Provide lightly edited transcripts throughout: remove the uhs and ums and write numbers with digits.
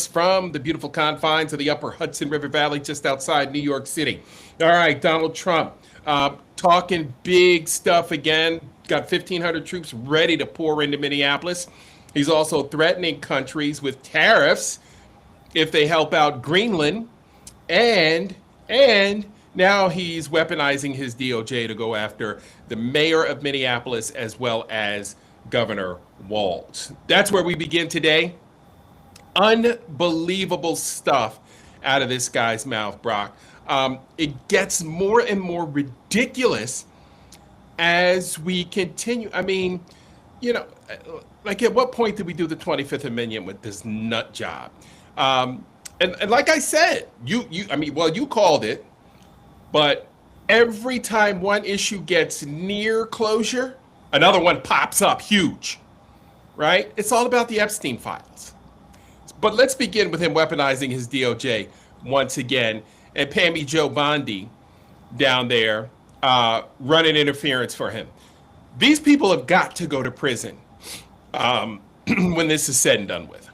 from the beautiful confines of the upper Hudson River Valley, just outside New York City. All right, Donald Trump talking big stuff again. Got 1,500 troops ready to pour into Minneapolis. He's also threatening countries with tariffs if they help out Greenland, and now he's weaponizing his DOJ to go after the mayor of Minneapolis as well as Governor Walz. That's where we begin today. Unbelievable stuff out of this guy's mouth, Brock. It gets more and more ridiculous as we continue. I mean, you know, like at what point did we do the 25th Amendment with this nut job? And like I said, you called it, but every time one issue gets near closure, another one pops up huge, right? It's all about the Epstein files. But let's begin with him weaponizing his DOJ once again, and Pammy Joe Bondi down there running interference for him. These people have got to go to prison when this is said and done with.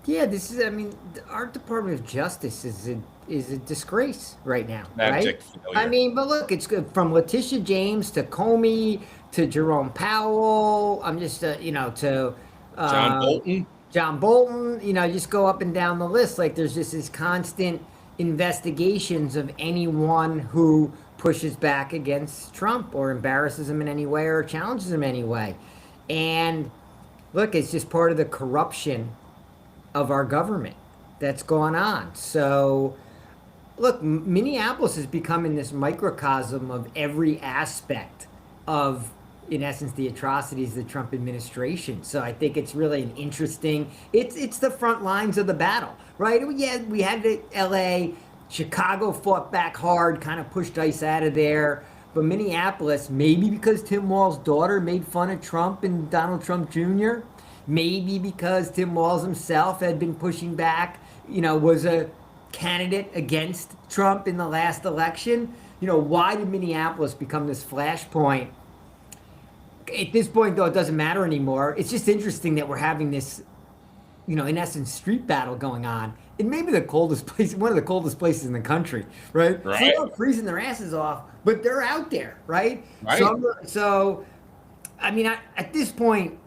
Yeah, this is. I mean, our Department of Justice is a disgrace right now, right? Abject failure. I mean, but look, it's good from Letitia James to Comey to Jerome Powell. I'm just, to John Bolton. John Bolton. Just go up and down the list. Like there's just this constant investigations of anyone who pushes back against Trump or embarrasses him in any way or challenges him in any way. And look, it's just part of the corruption of our government that's going on. So look, Minneapolis is becoming this microcosm of every aspect of, in essence, the atrocities of the Trump administration. So I think it's really an interesting, it's the front lines of the battle, right? Yeah, we had the LA, Chicago fought back hard, kind of pushed ICE out of there. But Minneapolis, maybe because Tim Walz's daughter made fun of Trump and Donald Trump Jr., maybe because Tim Walz himself had been pushing back, was a candidate against Trump in the last election. Why did Minneapolis become this flashpoint? At this point, though, it doesn't matter anymore. It's just interesting that we're having this, in essence, street battle going on. It may be the coldest place, one of the coldest places in the country, right? Right. So they're not freezing their asses off, but they're out there, right? Right. So I mean, at this point,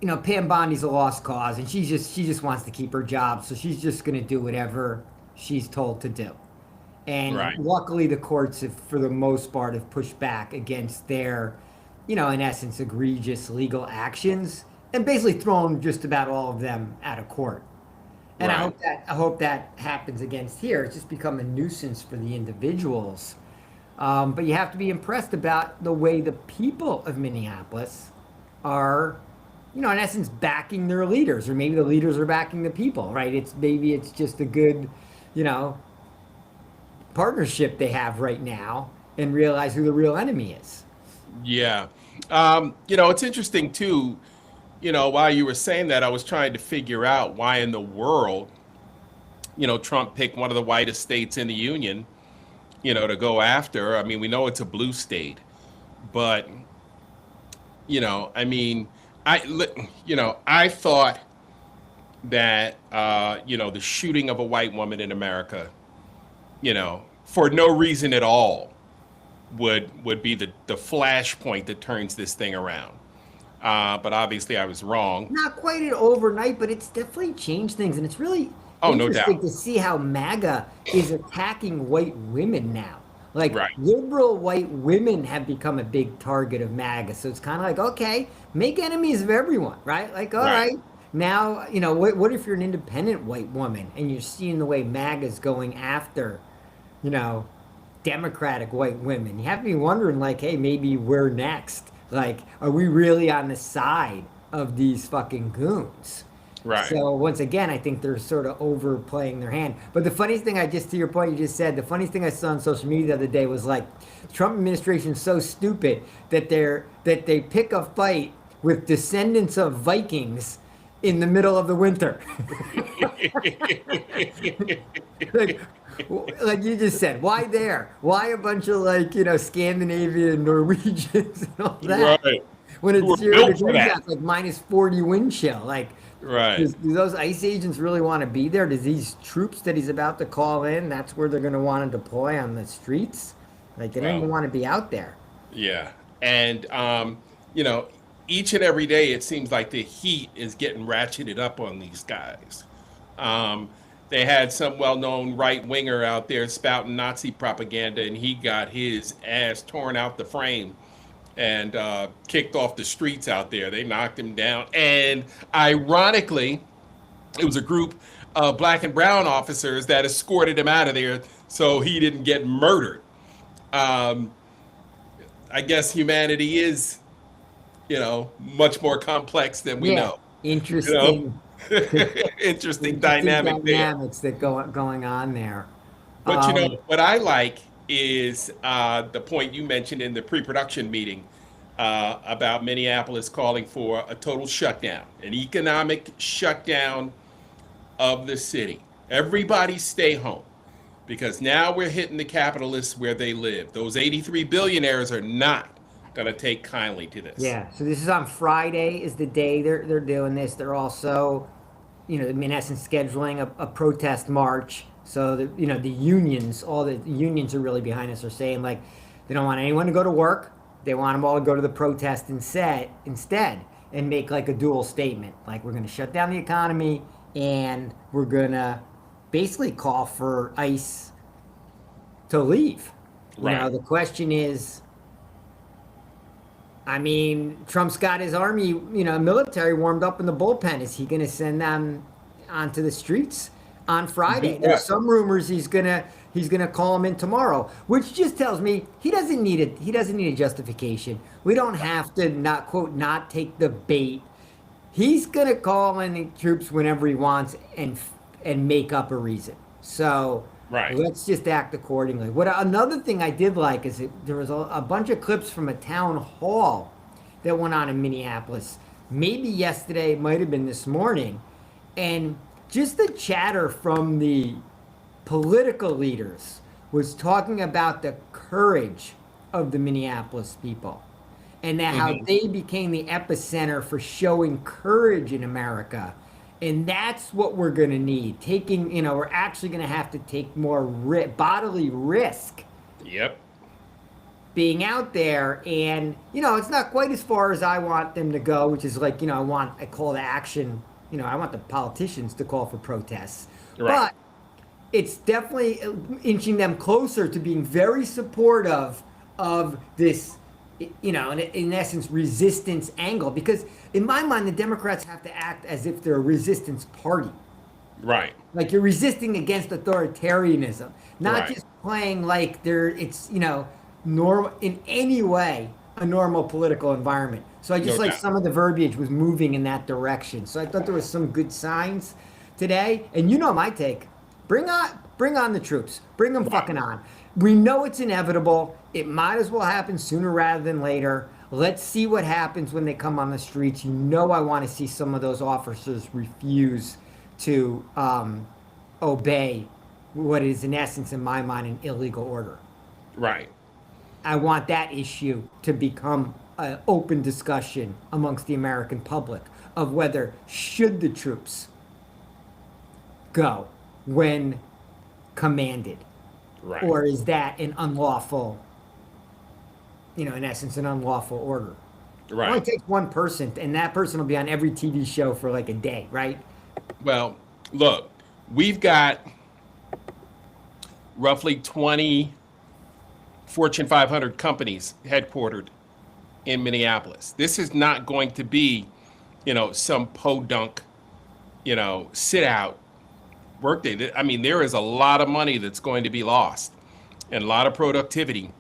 Pam Bondi's a lost cause, and she just wants to keep her job, so she's just going to do whatever she's told to do. And Right. luckily, the courts have, for the most part, have pushed back against their, in essence, egregious legal actions, and basically thrown just about all of them out of court. And Right. I hope that happens against here. It's just become a nuisance for the individuals. But you have to be impressed about the way the people of Minneapolis are, in essence, backing their leaders, or maybe the leaders are backing the people, right? It's just a good, partnership they have right now, and realize who the real enemy is. Yeah. It's interesting too. While you were saying that, I was trying to figure out why in the world, Trump picked one of the whitest states in the union, to go after. I mean, we know it's a blue state, but, I mean, I thought that, the shooting of a white woman in America, for no reason at all, would be the flashpoint that turns this thing around. But obviously I was wrong. Not quite an overnight, but it's definitely changed things, and it's really Oh, no interesting doubt. to see how MAGA is attacking white women now. Like Right. liberal white women have become a big target of MAGA. So it's kind of like, okay, make enemies of everyone, right? Like, all Right. right, now, what if you're an independent white woman and you're seeing the way MAGA's going after, you know, Democratic white women? You have to be wondering, like, hey, maybe we're next. Like, are we really on the side of these fucking goons? Right. So once again, I think they're sort of overplaying their hand. But the funniest thing, to your point, you just said, the funniest thing I saw on social media the other day was like, the Trump administration is so stupid that they pick a fight with descendants of Vikings in the middle of the winter. like, like you just said, why there? Why a bunch of Scandinavian Norwegians and all that? Right. When Who it's were 0 built degrees for that. out, like minus 40 wind chill. Like, Right. Do those ICE agents really want to be there? Does these troops that he's about to call in, that's where they're going to want to deploy on the streets? Like they don't even Well, want to be out there. yeah. And, you know, each and every day it seems like the heat is getting ratcheted up on these guys. Um, they had some well-known right winger out there spouting Nazi propaganda, and he got his ass torn out the frame and kicked off the streets out there. They knocked him down. And ironically, it was a group of black and brown officers that escorted him out of there so he didn't get murdered. Um, I guess humanity is, much more complex than we Yeah, know. You know, interesting, interesting interesting dynamic there. dynamics that going on there. But Um, what I like is the point you mentioned in the pre-production meeting about Minneapolis calling for a total shutdown, an economic shutdown of the city. Everybody stay home because now we're hitting the capitalists where they live. Those 83 billionaires are not going to take kindly to this. yeah, so this is on Friday is the day they're doing this. They're also, in essence, scheduling a protest march. So the unions, all the unions are really behind this. Are saying like they don't want anyone to go to work. They want them all to go to the protest instead and make like a dual statement. Like we're going to shut down the economy and we're going to basically call for ICE to leave. Right. The question is, I mean, Trump's got his army, military warmed up in the bullpen. Is he going to send them onto the streets on Friday? Yeah. There's some rumors he's gonna call them in tomorrow, which just tells me he doesn't need it. He doesn't need a justification. We don't have to not take the bait. He's gonna call in the troops whenever he wants and make up a reason. So Right. let's just act accordingly. What another thing I did like is there was a bunch of clips from a town hall that went on in Minneapolis. Maybe yesterday, it might have been this morning, and just the chatter from the political leaders was talking about the courage of the Minneapolis people and that how they became the epicenter for showing courage in America. And that's what we're going to need. We're actually going to have to take more bodily risk Yep. being out there. And, it's not quite as far as I want them to go, which is like, I want a call to action. I want the politicians to call for protests. Right. But it's definitely inching them closer to being very supportive of this, in essence, resistance angle. Because in my mind, the Democrats have to act as if they're a resistance party. Right. Like you're resisting against authoritarianism, not Right. just playing like it's, normal in any way, a normal political environment. So I just No like doubt. some of the verbiage was moving in that direction. So I thought there was some good signs today. And my take. Bring on the troops. Bring them fucking on. We know it's inevitable. It might as well happen sooner rather than later. Let's see what happens when they come on the streets. I want to see some of those officers refuse to obey what is, in essence, in my mind, an illegal order. Right. I want that issue to become an open discussion amongst the American public of whether should the troops go when commanded, Right. or is that an unlawful, in essence, an unlawful order? It only Right. takes one person, and that person will be on every TV show for like a day, right? Well, look, we've got roughly 20 Fortune 500 companies headquartered in Minneapolis. This is not going to be, some podunk, sit out workday. I mean, there is a lot of money that's going to be lost and a lot of productivity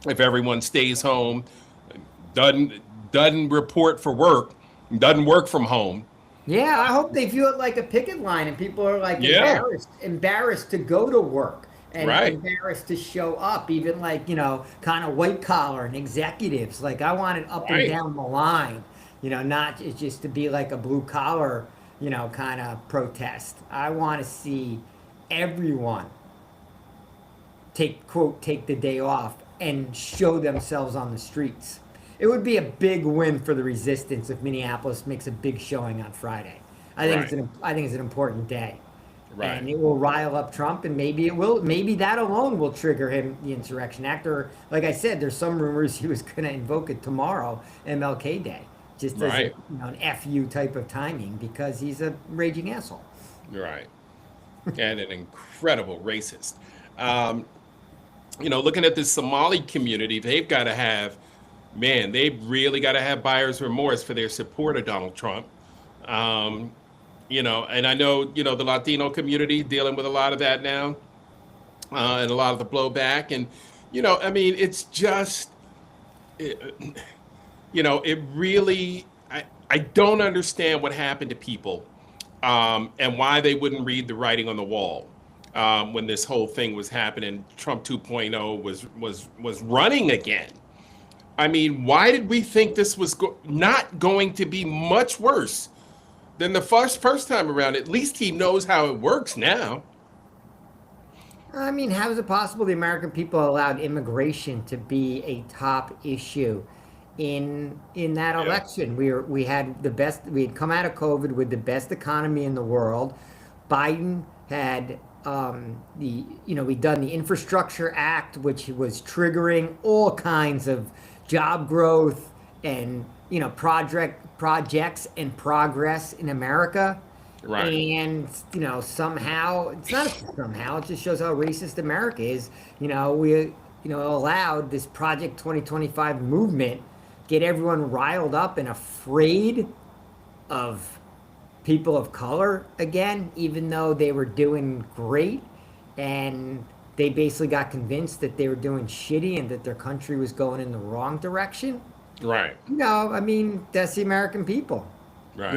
if everyone stays home, doesn't report for work, doesn't work from home. Yeah, I hope they view it like a picket line, and people are like Yeah. embarrassed to go to work and Right. embarrassed to show up, even like kind of white collar and executives. Like I want it up and Right. down the line, not just to be like a blue collar, kind of protest. I want to see everyone take the day off and show themselves on the streets. It would be a big win for the resistance if Minneapolis makes a big showing on Friday. Right. I think it's an important day. Right. And it will rile up Trump, and maybe that alone will trigger him the Insurrection Act. Or, like I said, there's some rumors he was going to invoke it tomorrow, MLK Day, just as a Right. an FU type of timing because he's a raging asshole. Right. And an incredible racist. Um, looking at the Somali community, they've got to have, man, they've really got to have buyer's remorse for their support of Donald Trump. Um, and I know, the Latino community dealing with a lot of that now, and a lot of the blowback. And, I mean, it's just, it, it really, I don't understand what happened to people, and why they wouldn't read the writing on the wall, when this whole thing was happening. Trump 2.0 was running again. I mean, why did we think this was not going to be much worse than the first time around? At least he knows how it works now. I mean, how is it possible the American people allowed immigration to be a top issue in that Yeah. election? We had the best. We had come out of COVID with the best economy in the world. Biden had we'd done the Infrastructure Act, which was triggering all kinds of job growth and projects and progress in America. Right. And somehow it's not somehow it just shows how racist America is. We allowed this Project 2025 movement get everyone riled up and afraid of people of color again, even though they were doing great, and they basically got convinced that they were doing shitty and that their country was going in the wrong direction. Right. I mean, that's the American people. Right.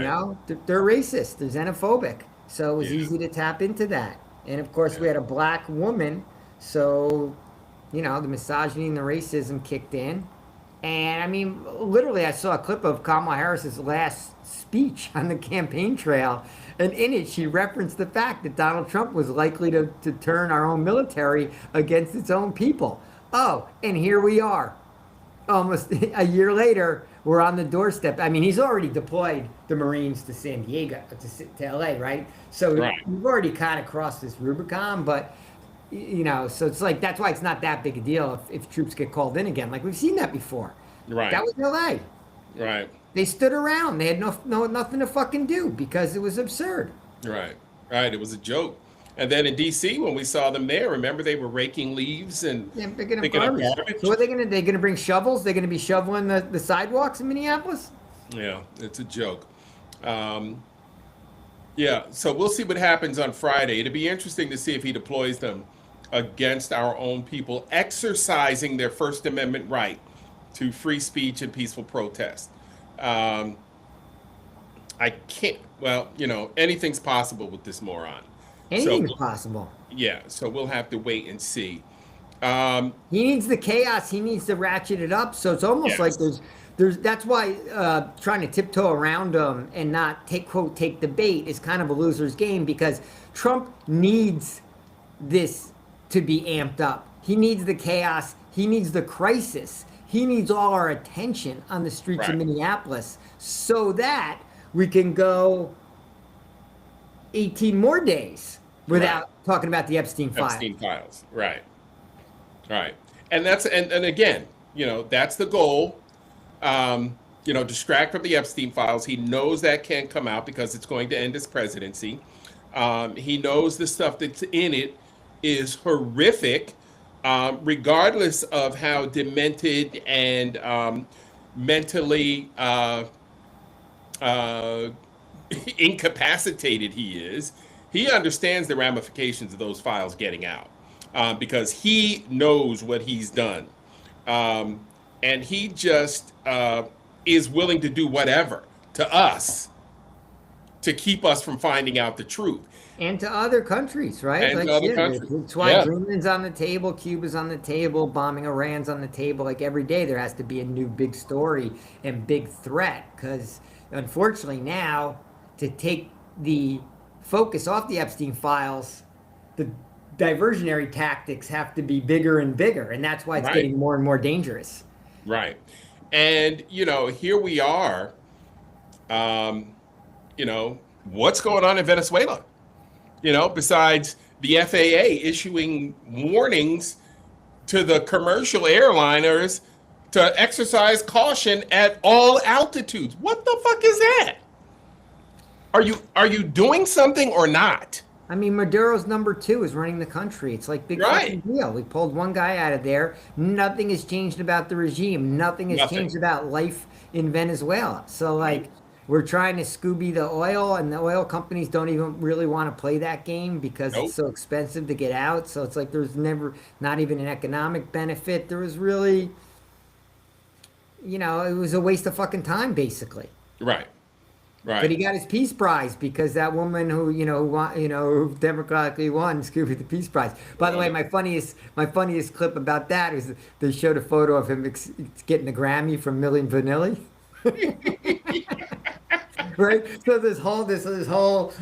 They're racist, they're xenophobic. So it was Yeah. easy to tap into that. And of course, we Yeah. had a black woman. So, the misogyny and the racism kicked in. And I mean, literally, I saw a clip of Kamala Harris's last speech on the campaign trail. And in it, she referenced the fact that Donald Trump was likely to turn our own military against its own people. Oh, and here we are almost a year later, we're on the doorstep. I mean, he's already deployed the Marines to San Diego, to LA, right? So Right. we've already kind of crossed this Rubicon, but, so it's like, that's why it's not that big a deal if troops get called in again. Like, we've seen that before. Right. That was LA. Right. They stood around. They had nothing to fucking do because it was absurd. Right. Right. It was a joke. And then in DC, when we saw them there, remember they were raking leaves and Yeah, picking up picking up garbage. garbage. So what are they gonna do? They're gonna bring shovels? They're gonna be shoveling the sidewalks in Minneapolis? Yeah, it's a joke. Yeah, so we'll see what happens on Friday. It'll be interesting to see if he deploys them against our own people exercising their First Amendment right to free speech and peaceful protest. Um, I can't, well, anything's possible with this moron. So, Anything's possible. yeah, so we'll have to wait and see. Um, He needs the chaos. He needs to ratchet it up. So it's almost like yes, there's. That's why trying to tiptoe around him and not take the bait is kind of a loser's game because Trump needs this to be amped up. He needs the chaos. He needs the crisis. He needs all our attention on the streets of right, Minneapolis so that we can go 18 more days right. without talking about the Epstein file. Epstein files. Right, right. And and again, that's the goal. Distract from the Epstein files. He knows that can't come out because it's going to end his presidency. He knows the stuff that's in it is horrific, regardless of how demented and mentally uh, incapacitated he is. He understands the ramifications of those files getting out, because he knows what he's done. Um, and he just is willing to do whatever to us to keep us from finding out the truth. And to other countries, right? And Like, to other yeah, countries. that's why Yeah, Greenland's on the table, Cuba's on the table, bombing Iran's on the table. Like every day, there has to be a new big story and big threat. Because unfortunately, now to take the focus off the Epstein files, the diversionary tactics have to be bigger and bigger, and that's why it's right, getting more and more dangerous. right. And here we are, um, you know, what's going on in Venezuela? Besides the FAA issuing warnings to the commercial airliners to exercise caution at all altitudes. What the fuck is that? Are you doing something or not? I mean, Maduro's number two is running the country. It's like big fucking Right. deal. We pulled one guy out of there. Nothing has changed about the regime. Nothing has Nothing. changed about life in Venezuela. So, like, we're trying to Scooby the oil, and the oil companies don't even really want to play that game because Nope. it's so expensive to get out. So it's like there's never, not even an economic benefit. There was really, it was a waste of fucking time, basically. Right. But he Right. got his Peace Prize because that woman who democratically won Scooby the Peace Prize. By the way, my funniest clip about that is they showed a photo of him getting the Grammy from Milli Vanilli. Right? So this whole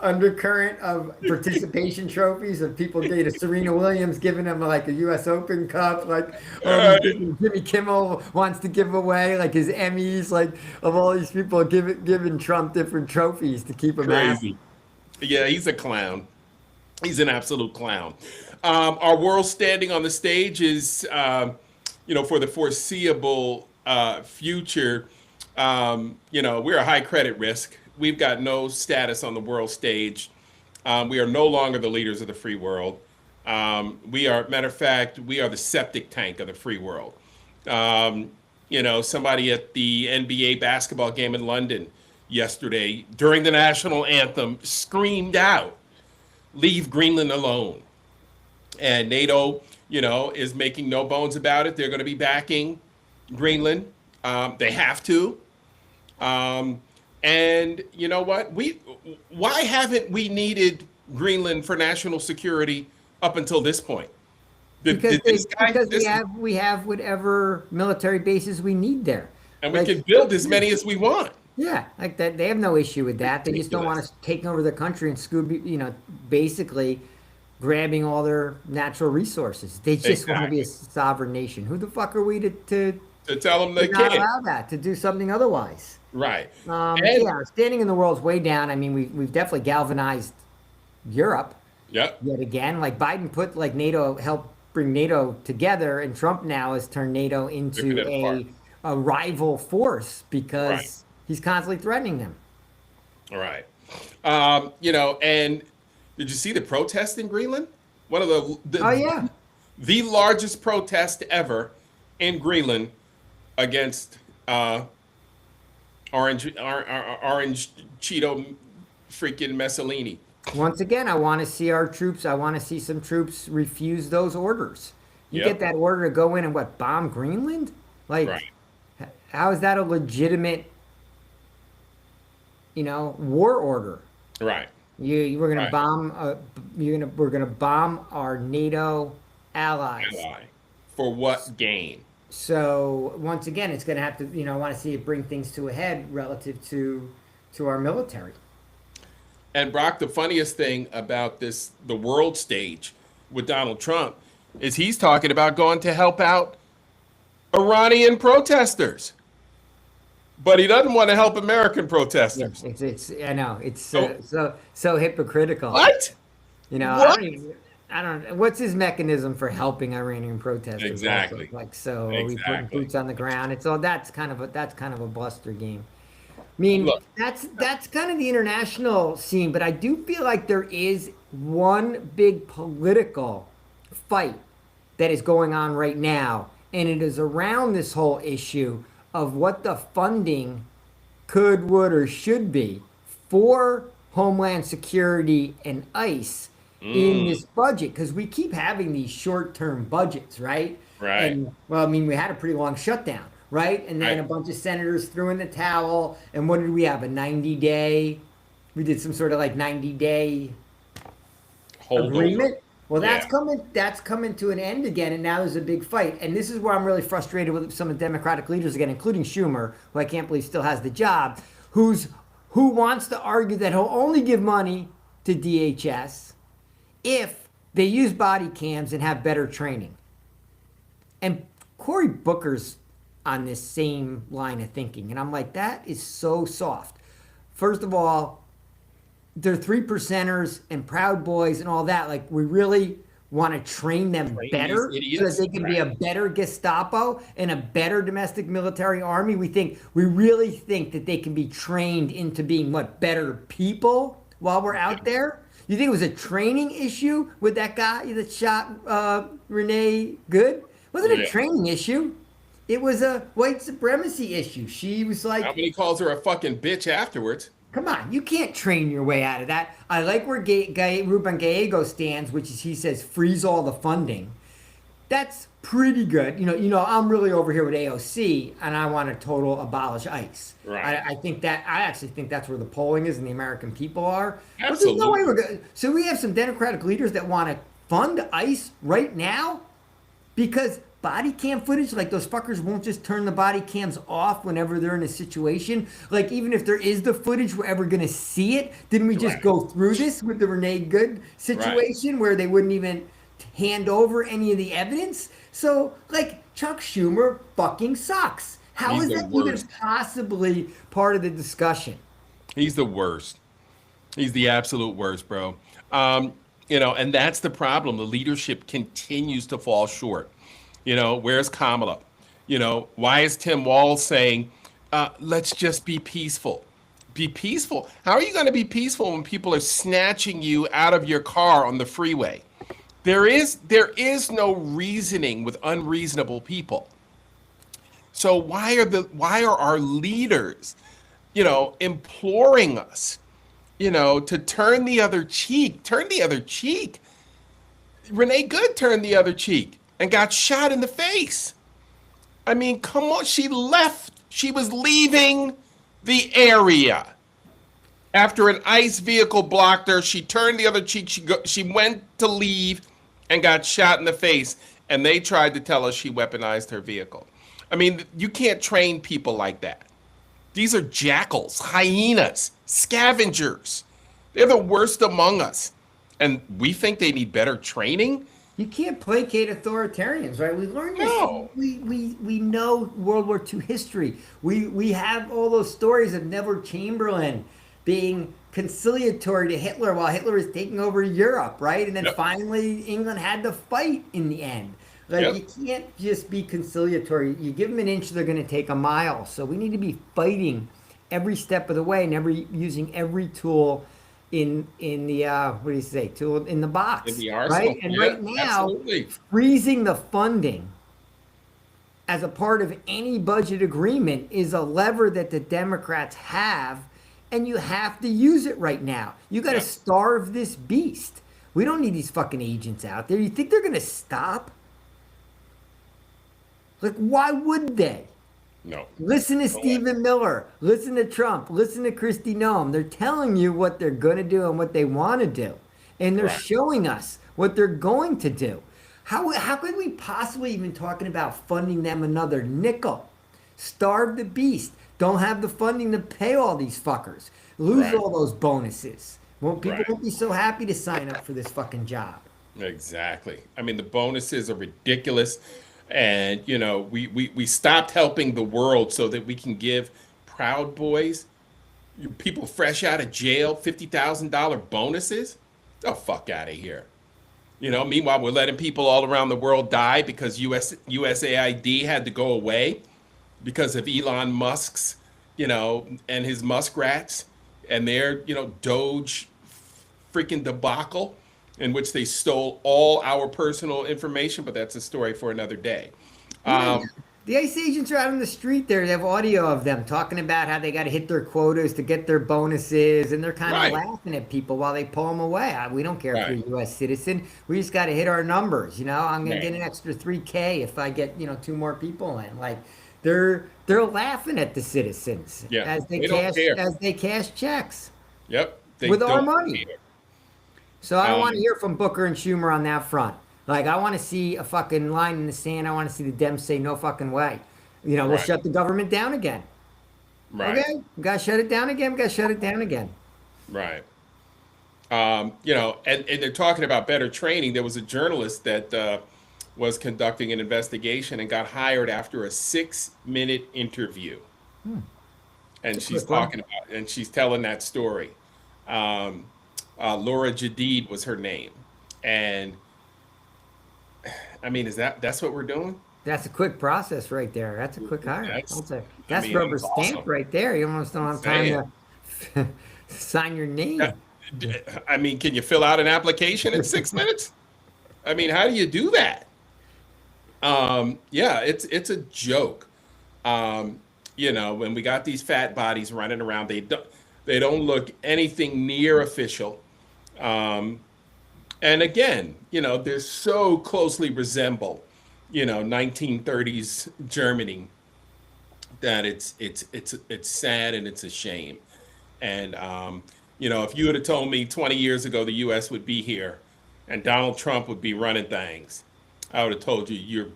undercurrent of participation trophies of people getting Serena Williams giving him like a U.S. Open cup, like Right. Jimmy Kimmel wants to give away like his Emmys, like of all these people giving Trump different trophies to keep him happy. Crazy. Yeah, he's a clown. He's an absolute clown. Our world standing on the stage is, for the foreseeable future, we're a high credit risk. We've got no status on the world stage. We are no longer the leaders of the free world. Matter of fact, we are the septic tank of the free world. Somebody at the NBA basketball game in London yesterday during the national anthem screamed out, "Leave Greenland alone." And NATO, is making no bones about it. They're going to be backing Greenland. They have to. And you know what? Why haven't we needed Greenland for national security up until this point? Did this guy, Because this, we have whatever military bases we need there. and we Like, can build as many as we want. yeah, like that. They have no issue with that. They just don't want Ridiculous. us taking over the country and Scooby, basically grabbing all their natural resources. They just want to be a Exactly. sovereign nation. Who the fuck are we to To tell them they not can't. allow that, to do something otherwise? Right. And Yeah, standing in the world's way down. I mean, we've definitely galvanized Europe yep, yet again. Like Biden put like NATO, helped bring NATO together, and Trump now has turned NATO ripping into it apart. a rival force because Right. he's constantly threatening them. All right. And did you see the protest in Greenland? One of Oh yeah. the largest protest ever in Greenland against orange Cheeto freaking Mussolini. Once again, I want to see our troops. I want to see some troops refuse those orders. You get Yep. that order to go in and what, bomb Greenland? Like, Right. how is that a legitimate, war order? Right. We're gonna Right. bomb. We're gonna bomb our NATO allies. Ally. For what gain? So once again, it's gonna have to. I want to see it bring things to a head relative to our military. And Brock, the funniest thing about the world stage with Donald Trump, is he's talking about going to help out Iranian protesters, but he doesn't want to help American Yeah, protesters. it's I know it's So so hypocritical. what? I What? don't even. I don't. What's his mechanism for helping Iranian protesters? also? Exactly. Like, so are we putting Exactly. boots on the ground? It's all that's kind of a buster game. I mean, Look, that's kind of the international scene, but I do feel like there is one big political fight that is going on right now, and it is around this whole issue of what the funding could, would, or should be for Homeland Security and ICE in this budget, because we keep having these short-term budgets, right? Right. And well, I mean, we had a pretty long shutdown, right? And then Right. a bunch of senators threw in the towel. And what did we have? A 90-day? We did some sort of like 90-day hold agreement. over. Well, that's Yeah. coming. That's coming to an end again, and now there's a big fight. And this is where I'm really frustrated with some of the Democratic leaders again, including Schumer, who I can't believe still has the job, who wants to argue that he'll only give money to DHS if they use body cams and have better training. And Cory Booker's on this same line of thinking, and I'm like, that is so soft. first of all, they're 3%ers and Proud Boys and all that. Like, we really want to train them Train better these so that idiots. they can be Right. a better Gestapo and a better domestic military army. We really think that they can be trained into being what, better people while we're out there. You think it was a training issue with that guy that shot Renee Good? It wasn't a Yeah. training issue. It was a white supremacy issue. She was How like, many calls her a fucking bitch afterwards? come on, you can't train your way out of that. I like where Ruben Gallego stands, which is he says freeze all the funding. That's pretty good. I'm really over here with AOC, and I want to total abolish ICE. Right. I actually think that's where the polling is, and the American people are. But there's no Absolutely. way we're going. So we have some Democratic leaders that want to fund ICE right now because body cam footage, like those fuckers won't just turn the body cams off whenever they're in a situation. Like, even if there is the footage, we're ever going to see it. Didn't we just Right. go through this with the Renee Good situation where they wouldn't even hand over any of the evidence? So, like, Chuck Schumer fucking sucks. How He's is the that even worst. possibly part of the discussion? He's the worst. He's the absolute worst, bro. And that's the problem. The leadership continues to fall short. Where's Kamala? Why is Tim Walz saying, let's just be peaceful? Be peaceful? How are you going to be peaceful when people are snatching you out of your car on the freeway? There is no reasoning with unreasonable people. So why are our leaders, imploring us, to turn the other cheek? Turn the other cheek. Renee Good turned the other cheek and got shot in the face. I mean, come on. She left. She was leaving the area. After an ICE vehicle blocked her, she turned the other cheek. She went to leave and got shot in the face. And they tried to tell us she weaponized her vehicle. I mean, you can't train people like that. These are jackals, hyenas, scavengers. They're the worst among us. And we think they need better training? You can't placate authoritarians, right? We learned this. No. We know World War II history. We have all those stories of Neville Chamberlain being conciliatory to Hitler while Hitler was taking over Europe, right? And then Yep. finally England had to fight in the end. Like, Yep. you can't just be conciliatory. You give them an inch, they're going to take a mile. So we need to be fighting every step of the way and using every tool in the what do you say, tool in the box, In the arsenal. right? And Yeah, right now, absolutely. freezing the funding as a part of any budget agreement is a lever that the Democrats have, and you have to use it right now. You got to Yeah. starve this beast. We don't need these fucking agents out there. You think they're going to stop? Like, why would they? No. Listen to Stephen Miller. Listen to Trump. Listen to Kristi Noem. They're telling you what they're going to do and what they want to do. And they're Right. showing us what they're going to do. How could we possibly even talking about funding them another nickel? Starve the beast. Don't have the funding to pay all these fuckers. Lose Right. all those bonuses. People Right. won't be so happy to sign up for this fucking job. Exactly. I mean, the bonuses are ridiculous. And, we stopped helping the world so that we can give Proud Boys, people fresh out of jail, $50,000 bonuses. The fuck out of here. Meanwhile, we're letting people all around the world die because USAID had to go away because of Elon Musk's, and his muskrats and their, Doge freaking debacle in which they stole all our personal information, but that's a story for another day. The ICE agents are out on the street there. They have audio of them talking about how they got to hit their quotas to get their bonuses, and they're kind of Right. laughing at people while they pull them away. We don't care if Right. you're a U.S. citizen. We just got to hit our numbers. I'm going Right. to get an extra 3K if I get 2 more people in. Like, they're laughing at the citizens Yeah, as they don't care. they cash checks. Yep. They With our don't money. care. So I don't want to Um, hear from Booker and Schumer on that front. Like, I want to see a fucking line in the sand. I want to see the Dems say no fucking way. We'll Right. shut the government down again. Right. Okay, we gotta shut it down again. We gotta shut it down again. Right. And they're talking about better training. There was a journalist that was conducting an investigation and got hired after a 6-minute interview. and It's a she's quick one. talking about, and she's telling that story. Um, Laura Jadid was her name, and I mean, that's what we're doing? That's a quick process right there. That's a quick hire. That's, I That's mean, rubber that's stamp awesome. right there. You almost don't I'm have time saying. to sign your Uh, name. I mean, can you fill out an application in 6 minutes? I mean, how do you do that? Yeah, it's a joke. Um, when we got these fat bodies running around, they don't look anything near official. Um, and again, they're so closely resemble, 1930s Germany that it's sad and it's a shame. And if you would have told me 20 years ago the U.S. would be here and Donald Trump would be running things, I would have told you you're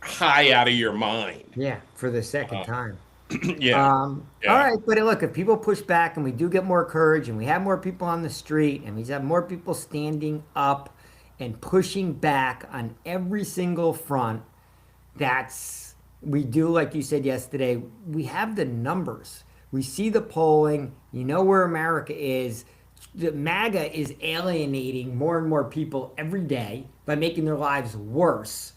high out of your mind. Yeah, for the second Uh, time. yeah, All yeah, right, but look, if people push back and we do get more courage and we have more people on the street and we have more people standing up and pushing back on every single front, that's we do like you said yesterday, we have the numbers. We see the polling, you know where America is. The MAGA is alienating more and more people every day by making their lives worse.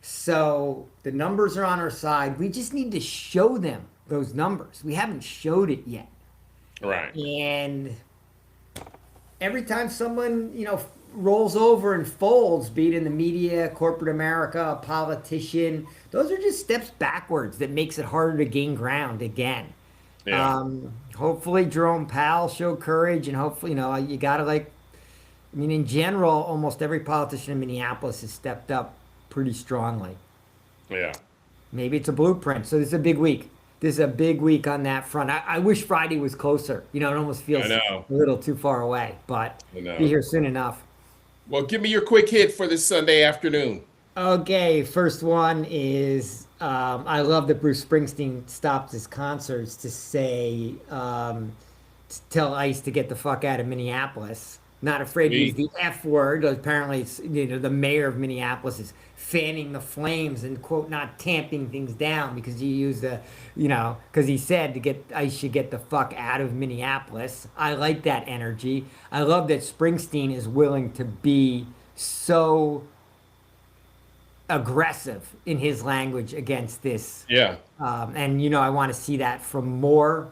So the numbers are on our side. We just need to show them those numbers. We haven't showed it yet. right. And every time someone, rolls over and folds, be it in the media, corporate America, a politician, those are just steps backwards that makes it harder to gain ground again. Yeah, Hopefully Jerome Powell showed courage, and hopefully, you gotta I mean, in general, almost every politician in Minneapolis has stepped up pretty strongly. yeah. Maybe it's a blueprint. So this is a big week. This is a big week on that front. I wish Friday was closer. It almost I feels a know, little too far away, but I be know. here soon enough. Well, give me your quick hit for this Sunday afternoon. Okay, first one is I love that Bruce Springsteen stopped his concerts to say, to tell ICE to get the fuck out of Minneapolis. Not afraid to use Sweet. the F word. Apparently, it's the mayor of Minneapolis is fanning the flames and quote not tamping things down because he used because he said to get ICE should get the fuck out of Minneapolis. I like that energy. I love that Springsteen is willing to be so aggressive in his language against this. Yeah, And I want to see that from more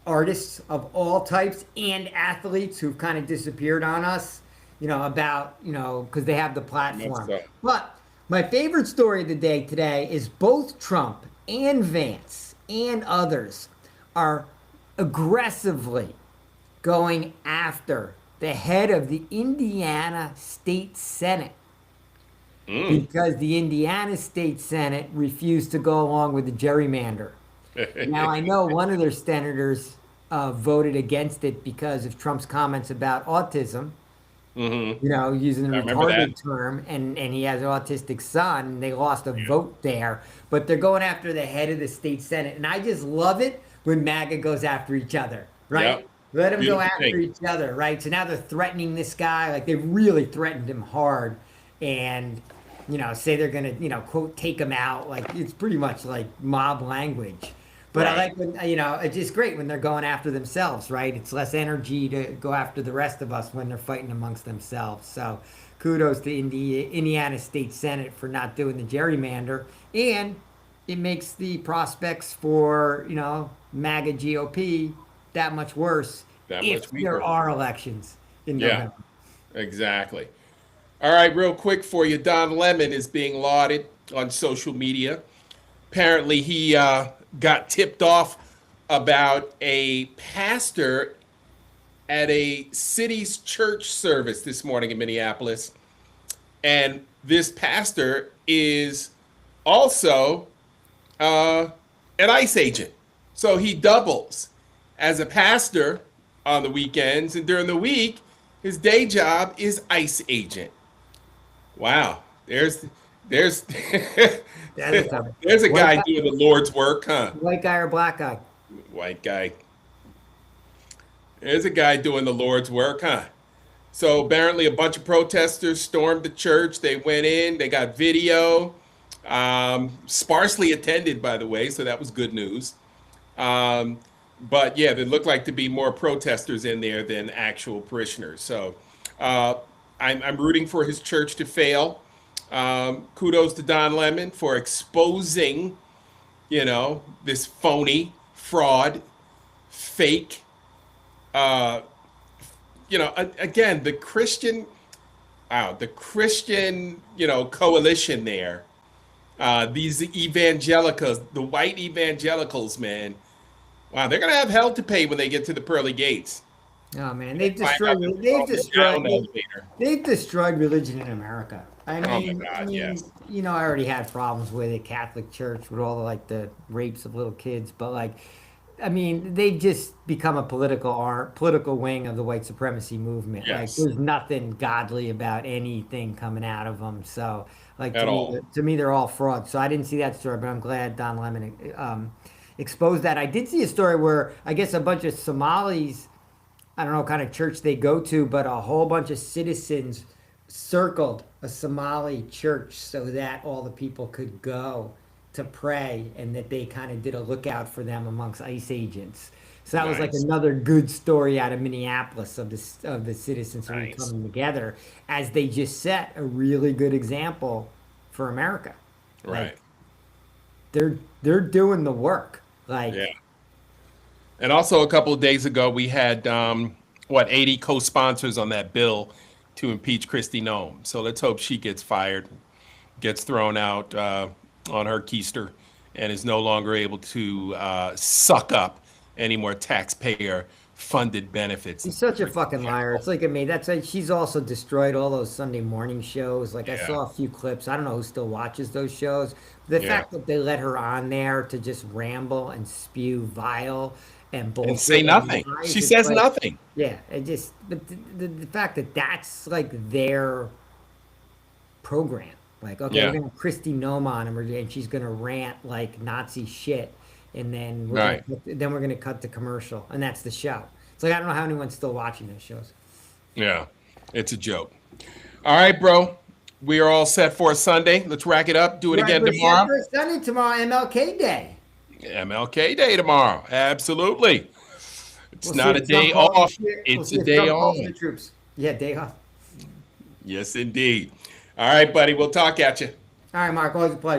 artists of all types and athletes who've kind of disappeared on us, about, because they have the much platform. so. But my favorite story of the day today is both Trump and Vance and others are aggressively going after the head of the Indiana State Senate Mm. because the Indiana State Senate refused to go along with the gerrymander. Now, I know one of their senators voted against it because of Trump's comments about autism, Hmm. using the I remember that. retarded term, and he has an autistic son, and they lost a vote there. But they're going after the head of the state Senate. And I just love it when MAGA goes after each other, right? Yep. Let them go Beautiful after thing. each other, right? So now they're threatening this guy. Like, they really threatened him hard. And, say they're going to, quote, take him out. Like, it's pretty much like mob language. But I Right. like when, it's just great when they're going after themselves, right? It's less energy to go after the rest of us when they're fighting amongst themselves. So kudos to Indiana State Senate for not doing the gerrymander. And it makes the prospects for, MAGA GOP that much worse That much if there weaker. are elections in Yeah, November. exactly. All right, real quick for you. Don Lemon is being lauded on social media. Apparently, he got tipped off about a pastor at a city's church service this morning in Minneapolis. And this pastor is also uh, an ICE agent. So he doubles as a pastor on the weekends, and during the week, his day job is ICE agent. Wow, there's That is tough. there's a White guy guy, doing the Lord's work, huh? white guy or black guy? White guy. There's a guy doing the Lord's work, huh? So apparently, a bunch of protesters stormed the church. They went in. They got video. Sparsely attended, by the way, so that was good news. But yeah, there looked like to be more protesters in there than actual parishioners. So uh, I'm rooting for his church to fail. Kudos to Don Lemon for exposing, this phony, fraud, fake. Uh, Again, the Christian, coalition there. These evangelicals, the white evangelicals, man. Wow, they're gonna have hell to pay when they get to the pearly gates. Oh man, Find out they're thrown down the elevator. they've destroyed religion in America. Oh my God, yes. I already had problems with it, Catholic Church, with all the rapes of little kids, but they've just become a political wing of the white supremacy movement. Yes. There's nothing godly about anything coming out of them. So, At all. to me, they're all frauds. So I didn't see that story, but I'm glad Don Lemon exposed that. I did see a story where I guess a bunch of Somalis, I don't know what kind of church they go to, but a whole bunch of citizens circled a Somali church so that all the people could go to pray, and that they kind of did a lookout for them amongst ICE agents. So that was like Nice. another good story out of Minneapolis of the citizens really Nice. coming together, as they just set a really good example for America. Right. They're doing the work. Yeah. And also a couple of days ago, we had 80 co-sponsors on that bill to impeach Kristi Noem. So let's hope she gets fired, gets thrown out on her keister, and is no longer able to suck up any more taxpayer-funded benefits. She's such a fucking liar. It's like, that's like she's also destroyed all those Sunday morning shows. I Yeah. saw a few clips. I don't know who still watches those shows. The Yeah. fact that they let her on there to just ramble and spew vile and bullshit And say nothing. lies, She it's says nothing. Yeah, but the fact that that's their program. Okay, Yeah. we're gonna Kristi Noem on him, and she's gonna rant like Nazi shit, and then Right. we're gonna cut the commercial, and that's the show. It's I don't know how anyone's still watching those shows. Yeah, it's a joke. All right, bro. We are all set for Sunday. Let's rack it up. Do it again We're tomorrow. set for Sunday tomorrow, MLK Day. MLK Day tomorrow. Absolutely. It's We'll not see a if day Trump calls off. the shit. It's see a if day Trump calls the on. troops. Yeah, day off. Yes, indeed. All right, buddy. We'll talk at you. All right, Mark. Always a pleasure.